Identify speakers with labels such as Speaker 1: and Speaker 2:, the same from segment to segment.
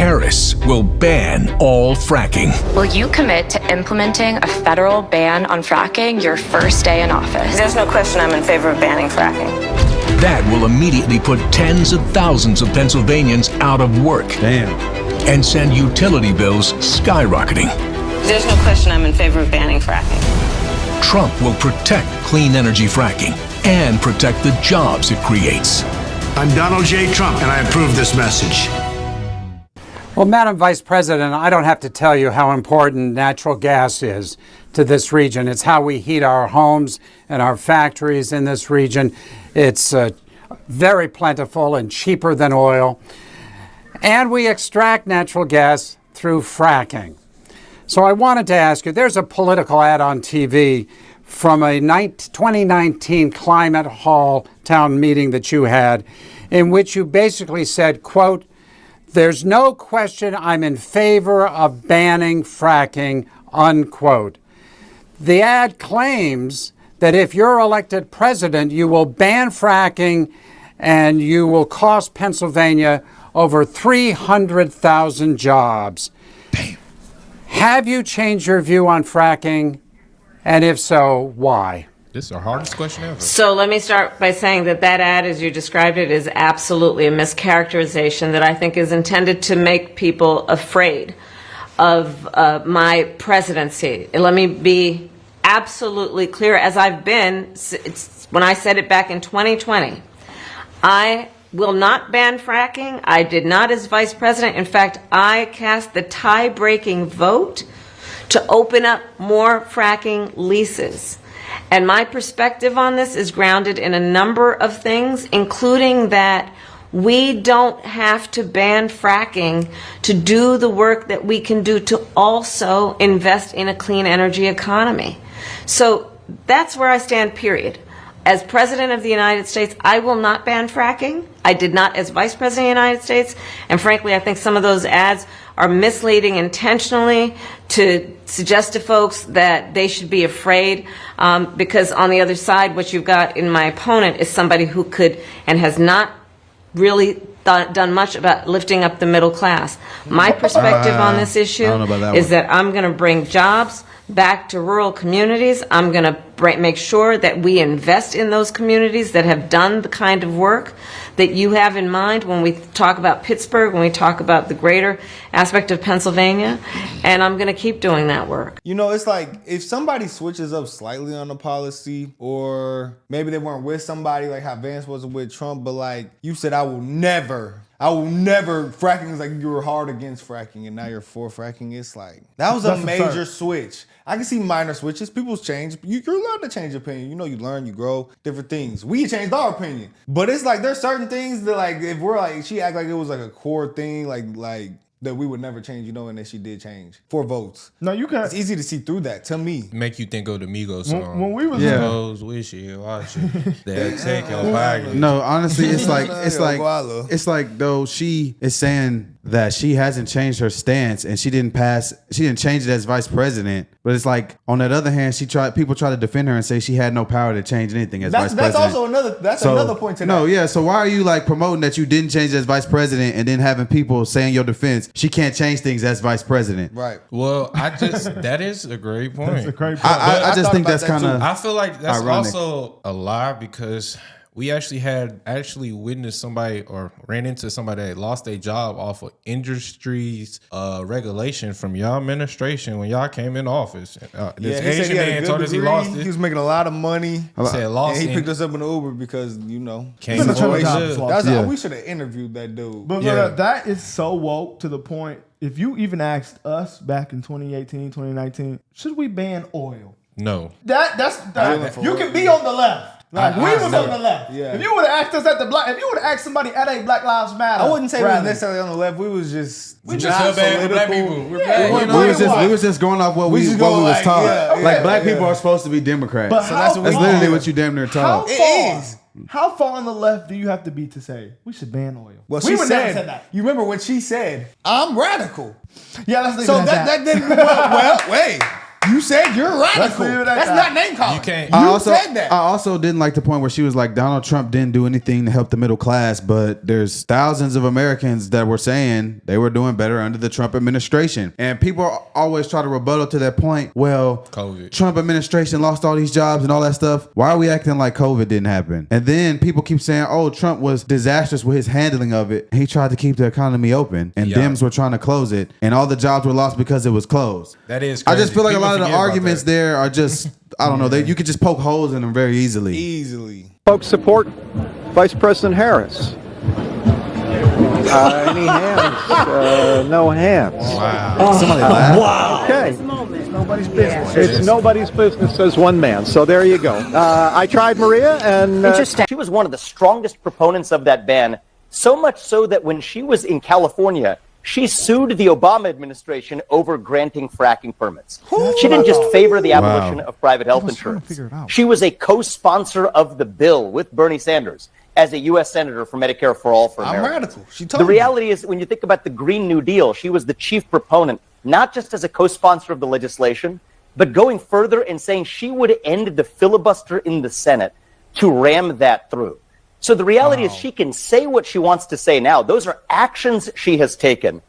Speaker 1: Harris will ban all fracking.
Speaker 2: Will you commit to implementing a federal ban on fracking your first day in office?
Speaker 3: There's no question I'm in favor of banning fracking.
Speaker 1: That will immediately put tens of thousands of Pennsylvanians out of work.
Speaker 4: Damn.
Speaker 1: And send utility bills skyrocketing.
Speaker 3: There's no question I'm in favor of banning fracking.
Speaker 1: Trump will protect clean energy fracking and protect the jobs it creates.
Speaker 5: I'm Donald J. Trump, and I approve this message.
Speaker 6: Well, Madam Vice President, I don't have to tell you how important natural gas is to this region. It's how we heat our homes and our factories in this region. It's very plentiful and cheaper than oil. And we extract natural gas through fracking. So I wanted to ask you, there's a political ad on TV from a 2019 Climate Hall town meeting that you had, in which you basically said, quote, "There's no question I'm in favor of banning fracking," unquote. The ad claims that if you're elected president, you will ban fracking and you will cost Pennsylvania over 300,000 jobs.
Speaker 4: Damn.
Speaker 6: Have you changed your view on fracking? And if so, why?
Speaker 7: This is the hardest question ever.
Speaker 3: So let me start by saying that ad, as you described it, is absolutely a mischaracterization that I think is intended to make people afraid of my presidency. And let me be absolutely clear, as I've been when I said it back in 2020. I will not ban fracking. I did not as vice president. In fact, I cast the tie-breaking vote to open up more fracking leases. And my perspective on this is grounded in a number of things, including that we don't have to ban fracking to do the work that we can do to also invest in a clean energy economy. So that's where I stand, period. As President of the United States, I will not ban fracking. I did not as Vice President of the United States. And frankly, I think some of those ads are misleading intentionally to suggest to folks that they should be afraid, because on the other side, what you've got in my opponent is somebody who could and has not really done much about lifting up the middle class. My perspective on this issue is that I'm going to bring jobs back to rural communities. I'm going to make sure that we invest in those communities that have done the kind of work that you have in mind when we talk about Pittsburgh, when we talk about the greater aspect of Pennsylvania, and I'm going to keep doing that work.
Speaker 8: You know, it's like if somebody switches up slightly on the policy, or maybe they weren't with somebody like how Vance wasn't with Trump, but like you said, I will never, fracking is like you were hard against fracking and now you're for fracking. It's like, that was a major switch. I can see minor switches. People change. You're allowed to change your opinion. You know, you learn, you grow, different things. We changed our opinion. But it's like, there's certain things that like, if we're like, she act like it was like a core thing, like that we would never change, you know, and that she did change. 4 votes.
Speaker 4: No, you can't.
Speaker 8: It's easy to see through that, to me.
Speaker 7: Make you think of the Migos song.
Speaker 4: When we was
Speaker 7: Migos, wish it, watch it. They take your bag.
Speaker 4: No, honestly, it's like though she is saying that she hasn't changed her stance and she didn't change it as vice president. But it's like, on that other hand, people try to defend her and say she had no power to change anything as vice president.
Speaker 8: That's also another point to that.
Speaker 4: No, yeah. So why are you like promoting that you didn't change it as vice president and then having people saying your defense, she can't change things as vice president?
Speaker 8: Right.
Speaker 7: Well, that is a great point.
Speaker 4: That's a great point. I just think that's kind of
Speaker 7: I feel like that's
Speaker 4: ironic.
Speaker 7: Also a lie, because we actually witnessed somebody or ran into somebody that lost their job off of industry's regulation from y'all administration when y'all came in office. This Asian man told us he lost it.
Speaker 8: He was making a lot of money.
Speaker 7: He said lost,
Speaker 8: and he picked us up in the Uber because, you know,
Speaker 7: we
Speaker 8: should have interviewed that dude.
Speaker 9: But that is so woke to the point. If you even asked us back in 2018, 2019, should we ban oil?
Speaker 7: No.
Speaker 9: That's you can be on the left. Like we was on the left.
Speaker 8: Yeah.
Speaker 9: If you would have asked us if you would have asked somebody at a Black Lives Matter,
Speaker 8: I wouldn't say we was necessarily on the left. We just
Speaker 7: feel bad for black people.
Speaker 4: We was just going off what we was taught. Black people are supposed to be Democrats.
Speaker 9: But
Speaker 4: that's literally what you damn near taught.
Speaker 9: How far on the left do you have to be to say we should ban oil?
Speaker 8: Well,
Speaker 9: we would never said that.
Speaker 8: You remember when she said, "I'm radical"?
Speaker 9: Yeah, that's
Speaker 8: so that didn't. Well, wait. You said you're radical. That's not name calling.
Speaker 7: You can't.
Speaker 8: You said that.
Speaker 4: I also didn't like the point where she was like, Donald Trump didn't do anything to help the middle class, but there's thousands of Americans that were saying they were doing better under the Trump administration. And people always try to rebuttal to that point. Well,
Speaker 7: COVID.
Speaker 4: Trump administration lost all these jobs and all that stuff. Why are we acting like COVID didn't happen? And then people keep saying, oh, Trump was disastrous with his handling of it. He tried to keep the economy open, and Dems were trying to close it, and all the jobs were lost because it was closed.
Speaker 7: That is crazy.
Speaker 4: I just feel like a lot of the arguments there are just, I don't know, you could just poke holes in them very easily.
Speaker 10: Folks support Vice President Harris. Any hands? No hands.
Speaker 4: Wow. Somebody laughed.
Speaker 10: Wow. Okay. It's nobody's business. It's nobody's business, says one man. So there you go. I tried Maria, and
Speaker 11: interesting. She was one of the strongest proponents of that ban, so much so that when she was in California, she sued the Obama administration over granting fracking permits. She didn't just favor the abolition of private health insurance. She was a co-sponsor of the bill with Bernie Sanders as a U.S. Senator for Medicare for All for America.
Speaker 8: I'm radical. She told
Speaker 11: The reality is, when you think about the Green New Deal, she was the chief proponent, not just as a co-sponsor of the legislation, but going further and saying she would end the filibuster in the Senate to ram that through. So the reality is she can say what she wants to say now. Those are actions she has taken.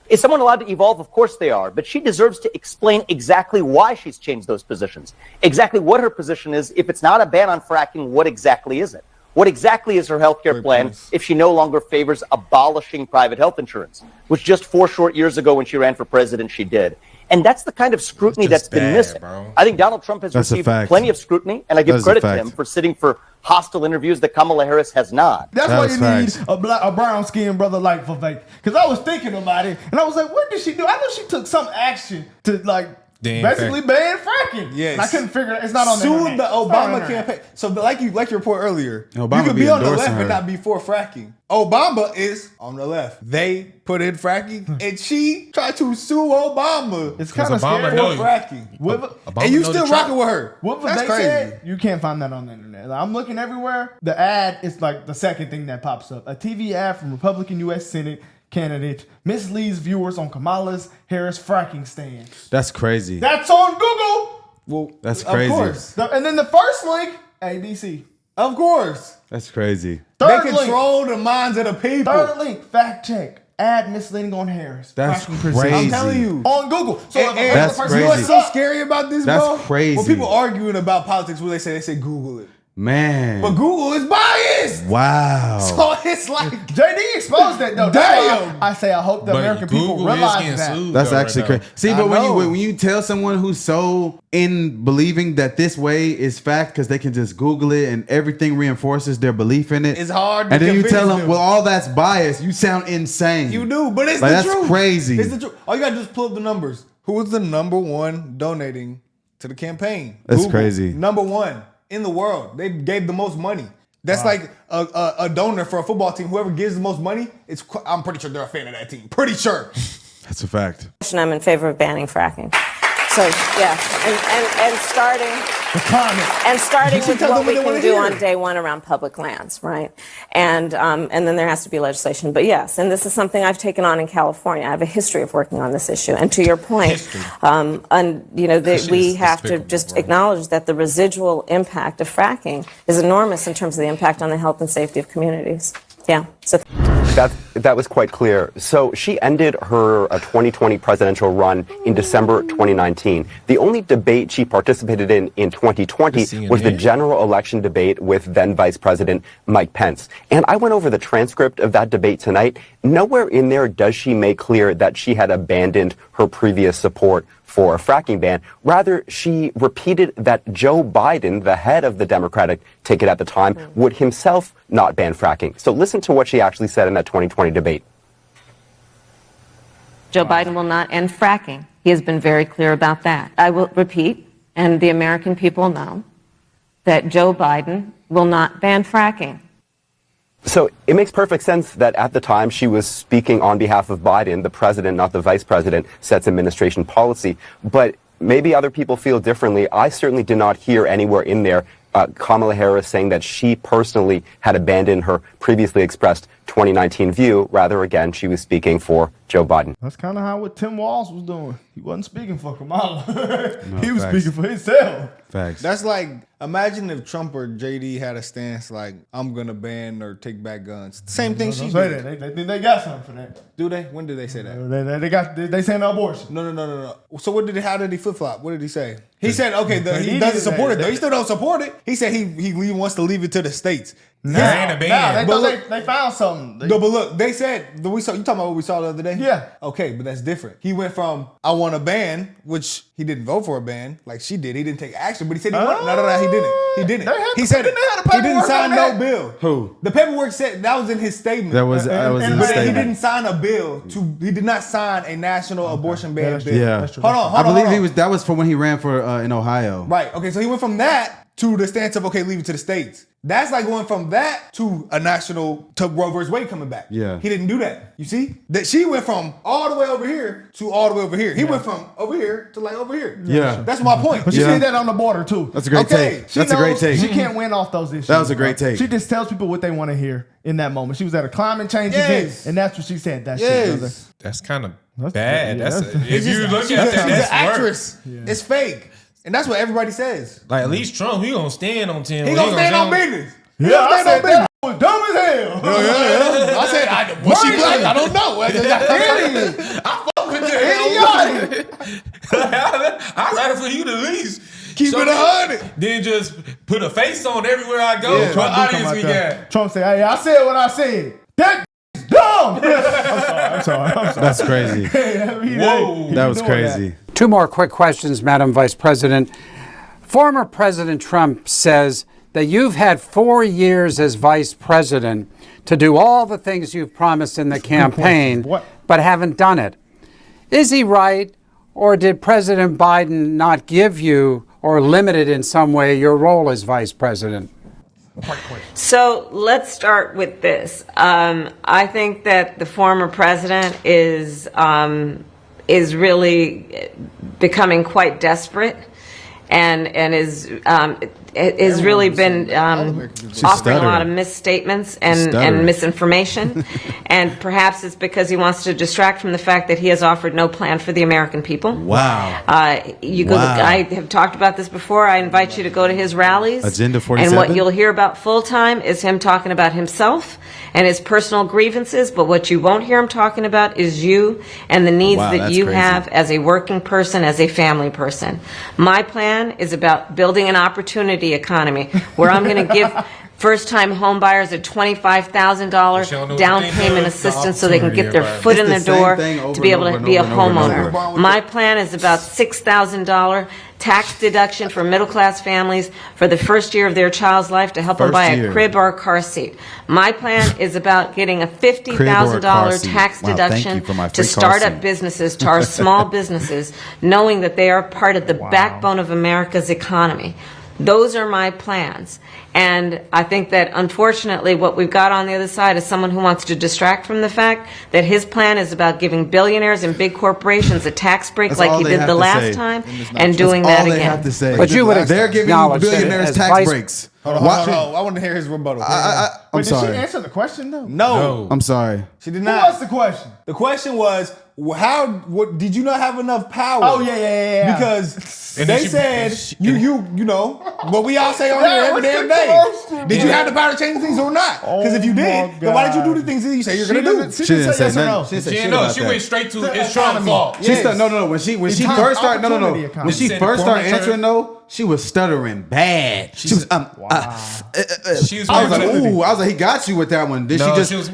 Speaker 11: Is someone allowed to evolve? Of course they are. But she deserves to explain exactly why she's changed those positions, exactly what her position is. If it's not a ban on fracking, what exactly is it? What exactly is her healthcare plan if she no longer favors abolishing private health insurance, which just 4 short years ago when she ran for president, she did. And that's the kind of scrutiny that's been missing.
Speaker 7: Bro.
Speaker 11: I think Donald Trump has received plenty of scrutiny, and I give credit to him for sitting for hostile interviews that Kamala Harris has not.
Speaker 9: That's why you need a brown-skinned brother like Vivek. Because I was thinking about it, and I was like, what did she do? I know she took some action to, like, basically ban fracking.
Speaker 8: Yes.
Speaker 9: And I couldn't figure it. It's not on the
Speaker 8: Sued
Speaker 9: internet.
Speaker 8: the Obama campaign. So like your report earlier,
Speaker 4: Obama
Speaker 8: you could
Speaker 4: be
Speaker 8: be on the
Speaker 4: endorsing
Speaker 8: left
Speaker 4: her.
Speaker 8: and not be for fracking. Obama is on the left. They put in fracking, and she tried to sue Obama.
Speaker 9: It's kind of
Speaker 7: Obama
Speaker 9: scary.
Speaker 7: know
Speaker 8: For fracking.
Speaker 7: Obama
Speaker 8: And you
Speaker 7: know
Speaker 8: still
Speaker 7: the
Speaker 8: rocking with her.
Speaker 9: What
Speaker 8: That's
Speaker 9: they
Speaker 8: crazy.
Speaker 9: said, you can't find that on the internet. Like, I'm looking everywhere. The ad is like the second thing that pops up. A TV ad from Republican U.S. Senate candidate misleads viewers on Kamala's Harris fracking stand.
Speaker 4: That's crazy.
Speaker 9: That's on Google.
Speaker 8: Well,
Speaker 4: That's crazy.
Speaker 8: Of course.
Speaker 9: And then the first link, ABC.
Speaker 8: Of course.
Speaker 4: That's crazy.
Speaker 9: Third
Speaker 8: They
Speaker 9: link,
Speaker 8: control the minds of the people.
Speaker 9: third link, fact check. Ad misleading on Harris.
Speaker 4: That's
Speaker 9: Fracking
Speaker 4: crazy.
Speaker 9: precision.
Speaker 8: I'm telling you.
Speaker 9: On Google. So if a regular
Speaker 4: That's
Speaker 9: person
Speaker 8: You know what's
Speaker 4: crazy.
Speaker 8: so scary about this,
Speaker 4: That's
Speaker 8: bro?
Speaker 4: crazy.
Speaker 8: When people arguing about politics, what they say Google it.
Speaker 4: Man.
Speaker 8: But Google is biased.
Speaker 4: Wow.
Speaker 8: So it's like,
Speaker 9: JD exposed that though. That's why I say I hope the
Speaker 7: But
Speaker 9: American people
Speaker 7: Google is
Speaker 9: realize
Speaker 7: getting
Speaker 9: that.
Speaker 7: sued.
Speaker 4: That's
Speaker 7: though,
Speaker 4: actually
Speaker 7: right
Speaker 4: crazy.
Speaker 7: now.
Speaker 4: See,
Speaker 8: I
Speaker 4: but
Speaker 8: know.
Speaker 4: when you tell someone who's so in believing that this way is fact because they can just Google it and everything reinforces their belief in it.
Speaker 8: It's hard to
Speaker 4: And then you
Speaker 8: convince
Speaker 4: tell them,
Speaker 8: them.
Speaker 4: well, all that's biased. You sound insane.
Speaker 8: you do, but it's
Speaker 4: Like,
Speaker 8: the
Speaker 4: that's
Speaker 8: truth.
Speaker 4: crazy.
Speaker 8: It's the truth. All you gotta do is pull up the numbers. Who was the number one donating to the campaign?
Speaker 4: That's
Speaker 8: Google.
Speaker 4: crazy.
Speaker 8: Number one in the world. They gave the most money. That's like a donor for a football team. Whoever gives the most money, I'm pretty sure they're a fan of that team. Pretty sure.
Speaker 4: That's a fact.
Speaker 3: I'm in favor of banning fracking. So yeah, and starting with
Speaker 8: tell
Speaker 3: what
Speaker 8: them what
Speaker 3: we
Speaker 8: they
Speaker 3: can
Speaker 8: wanna
Speaker 3: do
Speaker 8: hear.
Speaker 3: on day one around public lands, right? And then there has to be legislation. But yes, and this is something I've taken on in California. I have a history of working on this issue. And to your point, and you know,
Speaker 7: That shit
Speaker 3: we
Speaker 7: is
Speaker 3: have to
Speaker 7: despicable,
Speaker 3: just
Speaker 7: bro.
Speaker 3: acknowledge that the residual impact of fracking is enormous in terms of the impact on the health and safety of communities. Yeah. So.
Speaker 12: That was quite clear. So she ended her 2020 presidential run in December 2019. The only debate she participated in 2020 was the general election debate with then Vice President Mike Pence. And I went over the transcript of that debate tonight. Nowhere in there does she make clear that she had abandoned her previous support for a fracking ban. Rather, she repeated that Joe Biden, the head of the Democratic ticket at the time, would himself not ban fracking. So listen to what she actually said in that 2020 debate.
Speaker 3: Joe Biden will not end fracking. He has been very clear about that. I will repeat, and the American people know, that Joe Biden will not ban fracking.
Speaker 12: So it makes perfect sense that at the time she was speaking on behalf of Biden, the president, not the vice president, sets administration policy. But maybe other people feel differently. I certainly did not hear anywhere in there Kamala Harris saying that she personally had abandoned her previously expressed 2019 view. Rather, again, she was speaking for Joe Biden.
Speaker 9: That's kind of how what Tim Walz was doing. He wasn't speaking for Kamala.
Speaker 4: No,
Speaker 9: he was
Speaker 4: facts.
Speaker 9: speaking for himself.
Speaker 4: Facts.
Speaker 8: That's like, imagine if Trump or JD had a stance like, I'm going to ban or take back guns. Same thing she
Speaker 9: Don't
Speaker 8: did.
Speaker 9: say that. They think they got something for that.
Speaker 8: Do they? When did they say that?
Speaker 9: They saying abortion.
Speaker 8: No. So how did he flip flop? What did he say? He said, okay, he doesn't support it though. He still don't support it. He said he wants to leave it to the states.
Speaker 9: They found something.
Speaker 8: No, but look, they said you talking about what we saw the other day?
Speaker 9: Yeah.
Speaker 8: Okay, but that's different. He went from I want a ban, which he didn't vote for a ban, like she did. He didn't take action, but he said he wanted. No, he didn't. He didn't. He said he didn't sign no bill.
Speaker 4: Who?
Speaker 8: The paperwork said that was in his statement.
Speaker 4: That was in the
Speaker 8: But
Speaker 4: statement.
Speaker 8: he didn't sign a bill he did not sign a national abortion ban bill.
Speaker 4: Yeah.
Speaker 8: Hold on.
Speaker 4: I believe that was for when he ran for in Ohio.
Speaker 8: Right. Okay. So he went from that to the stance of leave it to the states. That's like going from that to a national to Roe vs. Wade coming back.
Speaker 4: Yeah.
Speaker 8: He didn't do that. You see? That she went from all the way over here to all the way over here. He went from over here to like over here.
Speaker 4: Yeah.
Speaker 8: That's my point.
Speaker 9: But she did that on the border too.
Speaker 4: That's a great take.
Speaker 9: She
Speaker 4: That's a great
Speaker 9: knows
Speaker 4: take.
Speaker 9: She can't win off those issues.
Speaker 4: That was a great take.
Speaker 9: She just tells people what they want to hear in that moment. She was at a climate change event, and that's what she said. That shit, brother.
Speaker 7: That's kind of bad. If
Speaker 8: She's
Speaker 7: you look at that,
Speaker 8: an
Speaker 7: that's
Speaker 8: actress.
Speaker 7: work.
Speaker 8: It's fake. And that's what everybody says.
Speaker 7: Like at least Trump, he gonna stand on 10.
Speaker 8: He gonna stand on business.
Speaker 9: Yeah, I said that was dumb as hell.
Speaker 8: Yeah. I said, was she black? I don't know. I fuck with the idiot.
Speaker 7: I'd rather for you to at least
Speaker 8: keep it 100.
Speaker 7: Then just put a face on everywhere I go.
Speaker 9: Yeah,
Speaker 7: What audience we got?
Speaker 9: Trump said, "Hey, I said what I said. That is dumb." I'm sorry.
Speaker 4: That's crazy.
Speaker 7: Whoa.
Speaker 4: That was crazy.
Speaker 6: Two more quick questions, Madam Vice President. Former President Trump says that you've had 4 years as vice president to do all the things you've promised in the campaign, but haven't done it. Is he right, or did President Biden not give you or limit it in some way your role as vice president?
Speaker 3: So let's start with this. I think that the former president is really becoming quite desperate, and has really been offering a lot of misstatements and misinformation. And perhaps it's because he wants to distract from the fact that he has offered no plan for the American people.
Speaker 4: Wow.
Speaker 3: I have talked about this before. I invite you to go to his rallies.
Speaker 4: Agenda 47?
Speaker 3: And what you'll hear about full time is him talking about himself and his personal grievances. But what you won't hear him talking about is you and the needs that you have as a working person, as a family person. My plan is about building an opportunity economy where I'm going to give first-time home buyers a $25,000 down payment assistance so they can get their foot in the door to be able to be a homeowner. My plan is about $6,000 tax deduction for middle-class families for the first year of their child's life to help them buy a crib or a car seat. My plan is about getting a $50,000 tax deduction to start up businesses, to our small businesses, knowing that they are part of the backbone of America's economy. Those are my plans. And I think that, unfortunately, what we've got on the other side is someone who wants to distract from the fact that his plan is about giving billionaires and big corporations a tax break like he did the last time and doing that again.
Speaker 6: But you would
Speaker 4: they're giving billionaires tax breaks.
Speaker 8: Hold on. I want to hear his rebuttal.
Speaker 4: I'm sorry.
Speaker 9: Did she answer the question though?
Speaker 8: No.
Speaker 4: I'm sorry.
Speaker 8: She did not.
Speaker 9: What was the question?
Speaker 8: The question was, what did you not have enough power?
Speaker 9: Oh yeah.
Speaker 8: Because they said you know what we all say on here every damn day. Did you have the power to change things or not? Because if you did, then why did you do the things that you say you're gonna do?
Speaker 9: She didn't say yes or no.
Speaker 4: She didn't say shit about
Speaker 7: She
Speaker 4: that.
Speaker 7: went straight to it's Trump's fault.
Speaker 4: She started, no. When she first started, When she first started answering, she was stuttering bad. She was I was like, ooh. I was like, he got you with that one. Then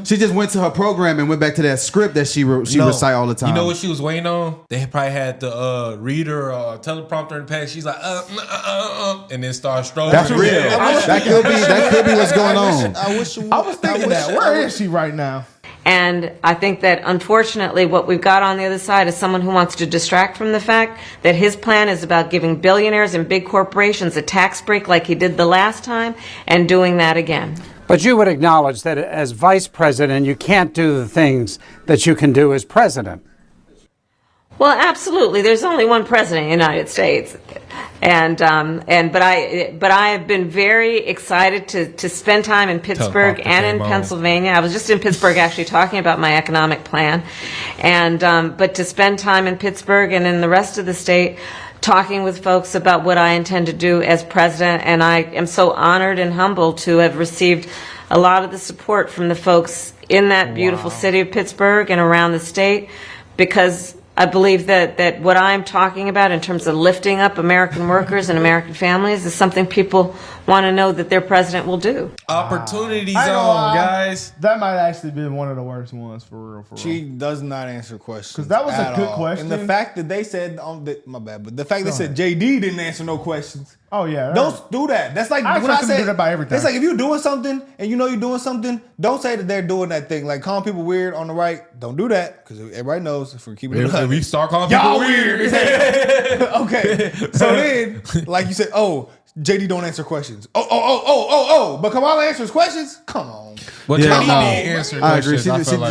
Speaker 4: she just went to her program and went back to that script that she recite all the time.
Speaker 7: You know what she was waiting on? They probably had the reader or teleprompter in the past. She's like, and then started struggling.
Speaker 4: That's real. That could be what's going on.
Speaker 9: I was thinking that. Where is she right now?
Speaker 3: And I think that, unfortunately, what we've got on the other side is someone who wants to distract from the fact that his plan is about giving billionaires and big corporations a tax break like he did the last time and doing that again.
Speaker 6: But you would acknowledge that as vice president, you can't do the things that you can do as president.
Speaker 3: Well, absolutely. There's only one president of the United States, but I have been very excited to spend time in Pittsburgh and in Pennsylvania. I was just in Pittsburgh actually talking about my economic plan, but to spend time in Pittsburgh and in the rest of the state talking with folks about what I intend to do as president, and I am so honored and humbled to have received a lot of the support from the folks in that beautiful city of Pittsburgh and around the state, because I believe that what I'm talking about in terms of lifting up American workers and American families is something people want to know that their president will do.
Speaker 7: Opportunity zone, guys.
Speaker 9: That might actually be one of the worst ones for real.
Speaker 8: She does not answer questions.
Speaker 9: Because that was a good question.
Speaker 8: And the fact that they said, my bad, but the fact they said JD didn't answer no questions.
Speaker 9: Oh, yeah.
Speaker 8: Don't do that. That's like when I say,
Speaker 9: do that by everything.
Speaker 8: It's like if you're doing something and you know you're doing something, don't say that they're doing that thing. Like calling people weird on the right, don't do that. Because everybody knows if we're keeping it up.
Speaker 7: If we start calling people weird.
Speaker 8: Okay. So then, like you said, JD don't answer questions. But Kamala answers questions? Come on.
Speaker 7: Well, JD did answer questions.
Speaker 4: I agree.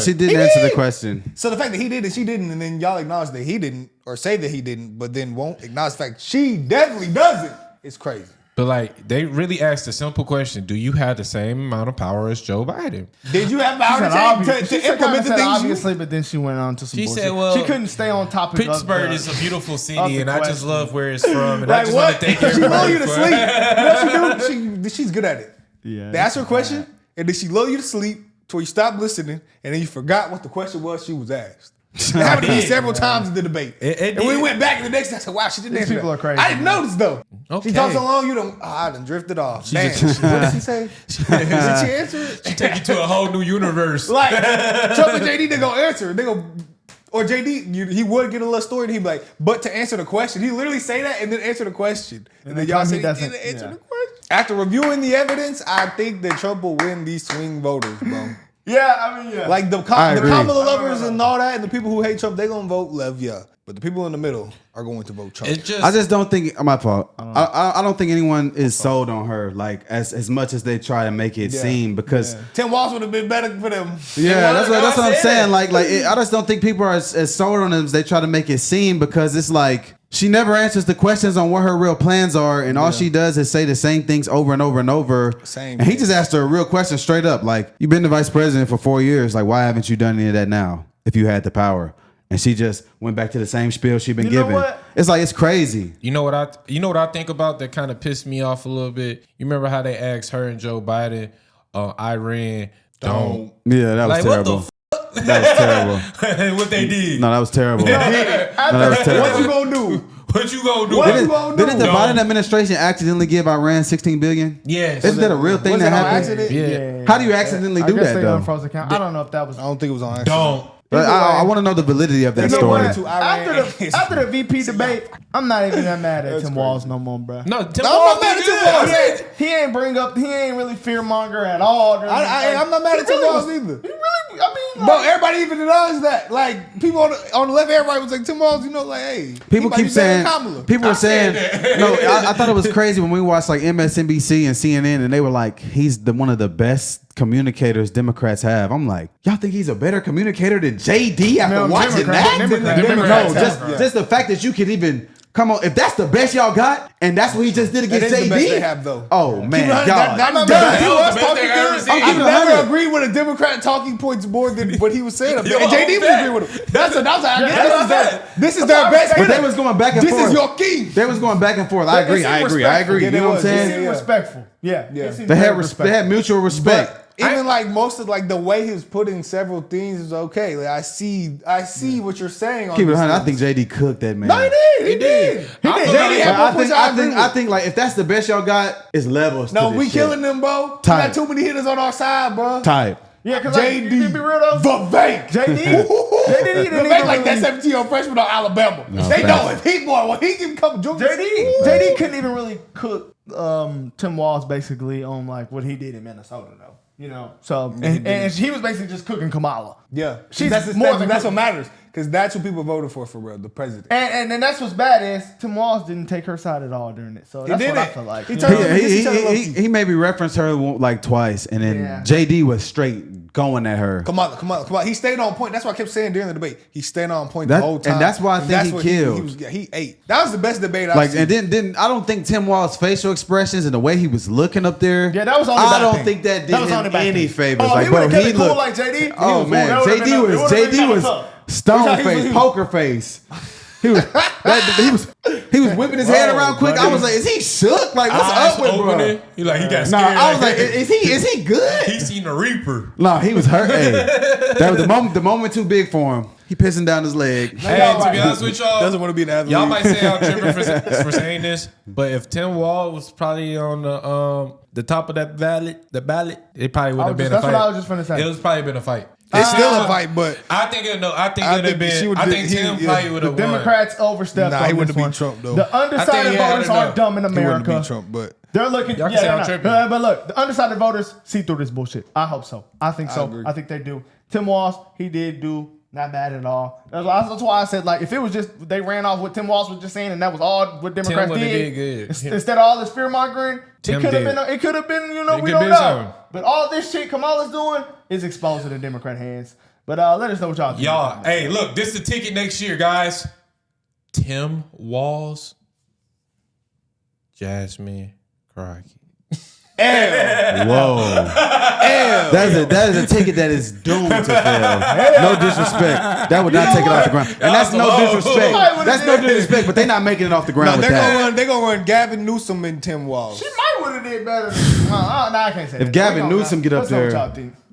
Speaker 4: She did answer the question.
Speaker 8: So the fact that he did and she didn't, and then y'all acknowledge that he didn't, or say that he didn't, but then won't acknowledge the fact she definitely doesn't, it's crazy.
Speaker 7: But like, they really asked a simple question: do you have the same amount of power as Joe Biden?
Speaker 8: Did you have power to implement the things?
Speaker 9: Obviously, but then she went on to some
Speaker 7: She
Speaker 9: bullshit.
Speaker 7: said, well,
Speaker 9: she couldn't stay on topic.
Speaker 7: Pittsburgh is a beautiful city, and I just love where it's from, and I just want to thank
Speaker 8: She
Speaker 7: everybody.
Speaker 8: lull you to sleep. You know what she do? She's good at it.
Speaker 9: Yeah.
Speaker 8: They asked her a question, and then she lull you to sleep till you stop listening, and then you forgot what the question was she was asked. It happened to me several times in the debate. And we went back in the next day. I said, wow, she didn't answer
Speaker 9: people
Speaker 8: that.
Speaker 9: are crazy.
Speaker 8: I didn't notice, though.
Speaker 7: Okay.
Speaker 8: She talked so long, I done drifted off. Damn. What did she say? Did she answer it?
Speaker 7: She take you to a whole new universe.
Speaker 8: Like, Trump and JD, they gonna answer. Or JD, he would get a little story, and he'd be like, but to answer the question, he literally say that and then answer the question. And then y'all say he didn't answer the question. After reviewing the evidence, I think that Trump will win these swing voters, bro.
Speaker 9: Yeah.
Speaker 8: Like the Kamala lovers and all that, and the people who hate Trump, they gonna vote Lev, yeah. But the people in the middle are going to vote Trump.
Speaker 4: I just don't think, my fault. I don't think anyone is sold on her like as much as they try to make it seem, because
Speaker 8: Tim Walz would have been better for them.
Speaker 4: Yeah, that's what I'm saying. I just don't think people are as sold on them as they try to make it seem, because it's like she never answers the questions on what her real plans are, and all she does is say the same things over and over and over. And he just asked her a real question straight up, like, you've been the vice president for 4 years, like, why haven't you done any of that now if you had the power? And she just went back to the same spiel she'd been given. It's like, it's crazy.
Speaker 7: You know what I think about that kind of pissed me off a little bit? You remember how they asked her and Joe Biden, Iran, don't.
Speaker 4: Yeah, that was
Speaker 7: like,
Speaker 4: terrible.
Speaker 7: What the
Speaker 4: that was terrible.
Speaker 7: What they did.
Speaker 4: No, that was terrible. That was terrible.
Speaker 8: What you gonna do?
Speaker 7: What you gonna do?
Speaker 4: Didn't the Biden administration accidentally give Iran $16 billion?
Speaker 7: Yes.
Speaker 4: Isn't that a real thing that happened?
Speaker 7: Yeah.
Speaker 4: How do you accidentally do that, though?
Speaker 9: I don't know if that was.
Speaker 8: I don't think it was on accident.
Speaker 7: Don't.
Speaker 4: I want to know the validity of that story.
Speaker 9: After the VP debate, I'm not even that mad at Tim Walz no more, bro.
Speaker 7: No, Tim Walz
Speaker 8: I'm not mad at Tim Walz.
Speaker 9: He ain't really fear monger at all.
Speaker 8: I'm not mad at Tim Walz either.
Speaker 9: He really, I mean,
Speaker 8: Bro, everybody even knows that. Like, people on the left, everybody was like, Tim Walz, like, hey.
Speaker 4: People keep saying, people were saying, no, I thought it was crazy when we watched like MSNBC and CNN, and they were like, he's one of the best communicators Democrats have. I'm like, y'all think he's a better communicator than JD after watching that? Just the fact that you could even come on. If that's the best y'all got, and that's what he just did against JD,
Speaker 8: the best they have, though.
Speaker 4: Oh man, y'all.
Speaker 8: I've never agreed with a Democrat talking points more than what he was saying. And JD was agreeing with him. This is their best.
Speaker 4: But they was going back and forth.
Speaker 8: This is your king.
Speaker 4: They was going back and forth. I agree. You know what I'm saying?
Speaker 9: They seemed respectful. Yeah.
Speaker 4: They had mutual respect.
Speaker 8: Even like most of like the way he was putting several things is okay. Like I see what you're saying.
Speaker 4: Keep it 100. I think JD cooked that man.
Speaker 8: No, he did.
Speaker 4: I think like if that's the best y'all got, it's levels.
Speaker 8: No, we killing them, bro. We got too many hitters on our side, bro.
Speaker 4: Type.
Speaker 9: Yeah, because
Speaker 8: JD,
Speaker 9: be real though.
Speaker 8: Vivek.
Speaker 9: JD
Speaker 8: like that 17-year-old freshman on Alabama. They know if he when he can come jump.
Speaker 9: JD couldn't even really cook Tim Walz basically on like what he did in Minnesota though. You know, so and he was basically just cooking Kamala.
Speaker 8: Yeah,
Speaker 9: she's
Speaker 8: that's
Speaker 9: more than
Speaker 8: that's what matters. Because that's what people voted for real, the president.
Speaker 9: And that's what's bad is Tim Walz didn't take her side at all during it. So that's what I feel like.
Speaker 4: He maybe referenced her like twice, and then JD was straight going at her.
Speaker 8: Kamala. He stayed on point. That's what I kept saying during the debate. He stayed on point the whole time.
Speaker 4: And that's why I think he killed.
Speaker 8: He ate. That was the best debate I've seen.
Speaker 4: And then I don't think Tim Walz's facial expressions and the way he was looking up there.
Speaker 9: Yeah, that was only
Speaker 4: I
Speaker 9: bad
Speaker 4: don't
Speaker 9: thing.
Speaker 4: think that did him any favors.
Speaker 9: Oh, he would have kept it cool like JD.
Speaker 4: Oh man, JD was stone face, poker face. He was whipping his head around quick. I was like, is he shook? Like, what's up with bro?
Speaker 7: He got scared.
Speaker 4: I was like, is he good?
Speaker 7: He seen the Reaper.
Speaker 4: No, he was hurt. Hey, that was the moment too big for him. He pissing down his leg.
Speaker 7: Hey, to be honest with y'all,
Speaker 8: doesn't want to be an athlete.
Speaker 7: Y'all might say I'm tripping for saying this, but if Tim Walz was probably on the top of that ballot, it probably would have been a fight.
Speaker 9: That's what I was just finna say.
Speaker 7: It was probably been a fight.
Speaker 8: It's still a fight, but
Speaker 7: I think it would have been. I think Tim probably would have won.
Speaker 9: The Democrats overstepped.
Speaker 8: Nah, he wouldn't beat Trump though.
Speaker 9: The undecided voters aren't dumb in America.
Speaker 8: He wouldn't beat Trump, but
Speaker 9: they're looking.
Speaker 7: Y'all can say I'm tripping.
Speaker 9: But look, the undecided voters see through this bullshit. I hope so. I think so. I think they do. Tim Walz, he did do not bad at all. That's why I said, like, if it was just they ran off what Tim Walz was just saying, and that was all what Democrats did
Speaker 7: good.
Speaker 9: Instead of all this fear mongering, it could have been. You know, we don't know. But all this shit Kamala's doing is exposed to the Democrat hands. But let us know what y'all think.
Speaker 7: Y'all, hey, look, this is the ticket next year, guys. Tim Walz, Jasmine Crockett.
Speaker 4: Whoa. That is a ticket that is doomed to fail. No disrespect. That would not take it off the ground. And that's no disrespect. That's no disrespect, but they're not making it off the ground with that.
Speaker 8: They're going to run Gavin Newsom and Tim Walz.
Speaker 9: She might would have did better than I can't say that.
Speaker 4: If Gavin Newsom get up there.